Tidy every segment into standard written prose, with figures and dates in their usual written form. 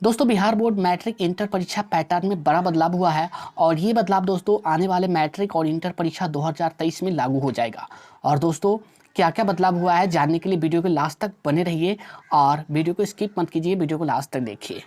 दोस्तों Bihar board matric inter परीक्षा pattern में बड़ा बदलाव हुआ है और ये बदलाव दोस्तों आने वाले मैट्रिक और इंटर परीक्षा 2023 में लागू हो जाएगा। और दोस्तों क्या क्या बदलाव हुआ है जानने के लिए वीडियो के लास्ट तक बने रहिए और वीडियो को स्किप मत कीजिए, वीडियो को लास्ट तक देखिए।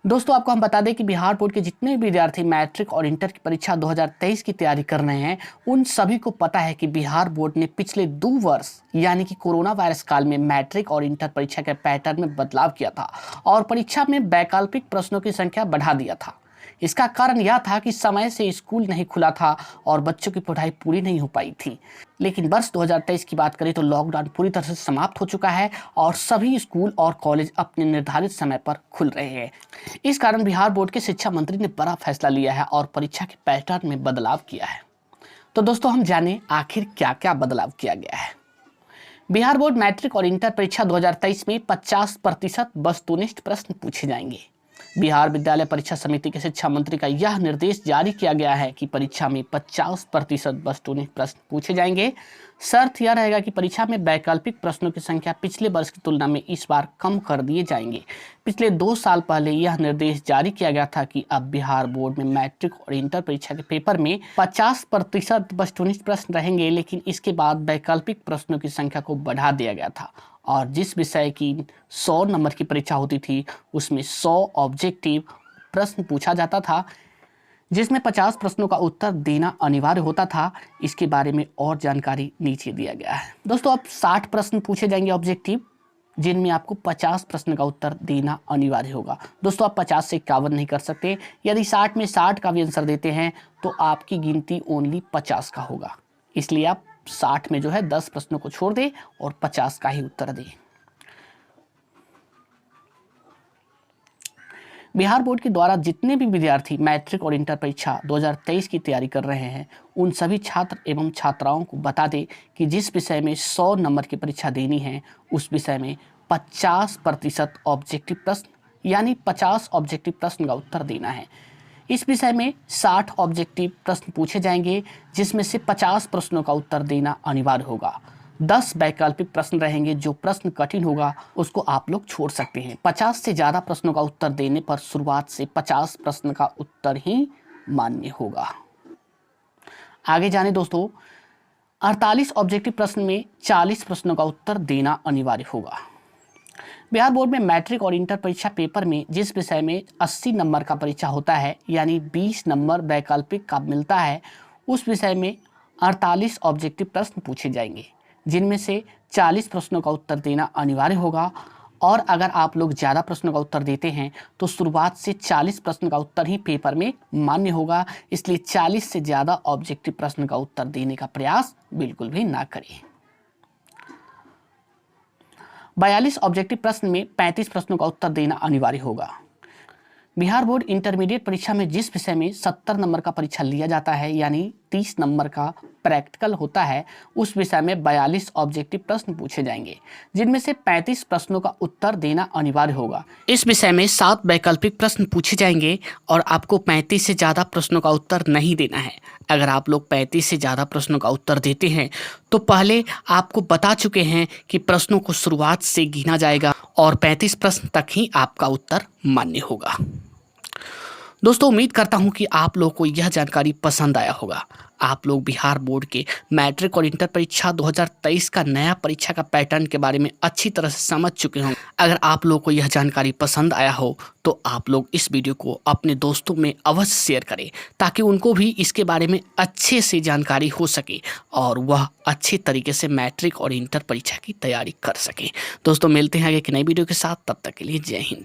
दोस्तों आपको हम बता दें कि बिहार बोर्ड के जितने भी विद्यार्थी मैट्रिक और इंटर की परीक्षा 2023 की तैयारी कर रहे हैं उन सभी को पता है कि बिहार बोर्ड ने पिछले 2 वर्ष यानी कि कोरोना वायरस काल में मैट्रिक और इंटर परीक्षा के पैटर्न में बदलाव किया था और परीक्षा में वैकल्पिक प्रश्नों की संख्या बढ़ा दिया था। इसका कारण यह था कि समय से स्कूल नहीं खुला था और बच्चों की पढ़ाई पूरी नहीं हो पाई थी। लेकिन वर्ष 2023 की बात करें तो लॉकडाउन पूरी तरह से समाप्त हो चुका है और सभी स्कूल और कॉलेज अपने निर्धारित समय पर खुल रहे हैं। इस कारण बिहार बोर्ड के शिक्षा मंत्री ने बड़ा फैसला लिया है और परीक्षा के पैटर्न में बदलाव किया है। तो दोस्तों हम जाने आखिर क्या क्या बदलाव किया गया है। बिहार बोर्ड मैट्रिक और इंटर परीक्षा 2023 में 50% वस्तुनिष्ठ प्रश्न पूछे जाएंगे। बिहार विद्यालय परीक्षा समिति के शिक्षा मंत्री का यह निर्देश जारी किया गया है कि परीक्षा में 50% वस्तुनिष्ठ प्रश्न पूछे जाएंगे। शर्त यह रहेगा कि परीक्षा में वैकल्पिक प्रश्नों की संख्या पिछले वर्ष की तुलना में इस बार कम कर दिए जाएंगे। पिछले 2 साल पहले यह निर्देश जारी किया गया था कि अब बिहार बोर्ड में मैट्रिक और इंटर परीक्षा के पेपर में 50% वस्तुनिष्ठ प्रश्न रहेंगे, लेकिन इसके बाद वैकल्पिक प्रश्नों की संख्या को बढ़ा दिया गया था और जिस विषय की 100 नंबर की परीक्षा होती थी उसमें 100 ऑब्जेक्टिव प्रश्न पूछा जाता था, जिसमें 50 प्रश्नों का उत्तर देना अनिवार्य होता था। इसके बारे में और जानकारी नीचे दिया गया है। दोस्तों अब 60 प्रश्न पूछे जाएंगे ऑब्जेक्टिव, जिनमें आपको 50 प्रश्न का उत्तर देना अनिवार्य होगा। दोस्तों आप 50 से 51 नहीं कर सकते। यदि 60 में 60 का भी आंसर देते हैं तो आपकी गिनती ओनली 50 का होगा। इसलिए आप 60 में जो है 10 प्रश्नों को छोड़ दें और 50 का ही उत्तर दें। बिहार बोर्ड के द्वारा जितने भी विद्यार्थी मैट्रिक और इंटर परीक्षा 2023 की तैयारी कर रहे हैं उन सभी छात्र एवं छात्राओं को बता दें कि जिस विषय में 100 नंबर की परीक्षा देनी है उस विषय में 50% ऑब्जेक्टिव प्रश्न यानी 50 ऑब्जेक्टिव प्रश्न का उत्तर देना है। इस विषय में 60 ऑब्जेक्टिव प्रश्न पूछे जाएंगे, जिसमें से 50 प्रश्नों का उत्तर देना अनिवार्य होगा। 10 वैकल्पिक प्रश्न रहेंगे, जो प्रश्न कठिन होगा उसको आप लोग छोड़ सकते हैं। 50 से ज़्यादा प्रश्नों का उत्तर देने पर शुरुआत से 50 प्रश्न का उत्तर ही मान्य होगा। आगे जाने दोस्तों, 48 ऑब्जेक्टिव प्रश्न में 40 प्रश्नों का उत्तर देना अनिवार्य होगा। बिहार बोर्ड में मैट्रिक और इंटर परीक्षा पेपर में जिस विषय में 80 नंबर का परीक्षा होता है यानी 20 नंबर वैकल्पिक का मिलता है, उस विषय में 48 ऑब्जेक्टिव प्रश्न पूछे जाएंगे, जिनमें से 40 प्रश्नों का उत्तर देना अनिवार्य होगा। और अगर आप लोग ज़्यादा प्रश्नों का उत्तर देते हैं तो शुरुआत से 40 प्रश्न का उत्तर ही पेपर में मान्य होगा। इसलिए 40 से ज़्यादा ऑब्जेक्टिव प्रश्न का उत्तर देने का प्रयास बिल्कुल भी ना करें। 42 ऑब्जेक्टिव प्रश्न में 35 प्रश्नों का उत्तर देना अनिवार्य होगा। बिहार बोर्ड इंटरमीडिएट परीक्षा में जिस विषय में 70 नंबर का परीक्षा लिया जाता है यानी 30 नंबर का प्रैक्टिकल होता है, उस विषय में 42 ऑब्जेक्टिव प्रश्न पूछे जाएंगे, जिनमें से 35 प्रश्नों का उत्तर देना अनिवार्य होगा। इस विषय में 7 वैकल्पिक प्रश्न पूछे जाएंगे और आपको 35 से ज़्यादा प्रश्नों का उत्तर नहीं देना है। अगर आप लोग 35 से ज़्यादा प्रश्नों का उत्तर देते हैं तो पहले आपको बता चुके हैं कि प्रश्नों को शुरुआत से गिना जाएगा और 35 प्रश्न तक ही आपका उत्तर मान्य होगा। दोस्तों उम्मीद करता हूं कि आप लोगों को यह जानकारी पसंद आया होगा। आप लोग बिहार बोर्ड के मैट्रिक और इंटर परीक्षा 2023 का नया परीक्षा का पैटर्न के बारे में अच्छी तरह से समझ चुके होंगे। अगर आप लोगों को यह जानकारी पसंद आया हो तो आप लोग इस वीडियो को अपने दोस्तों में अवश्य शेयर करें, ताकि उनको भी इसके बारे में अच्छे से जानकारी हो सके और वह अच्छे तरीके से मैट्रिक और इंटर परीक्षा की तैयारी कर सकें। दोस्तों मिलते हैं आगे एक नई वीडियो के साथ, तब तक के लिए जय हिंद।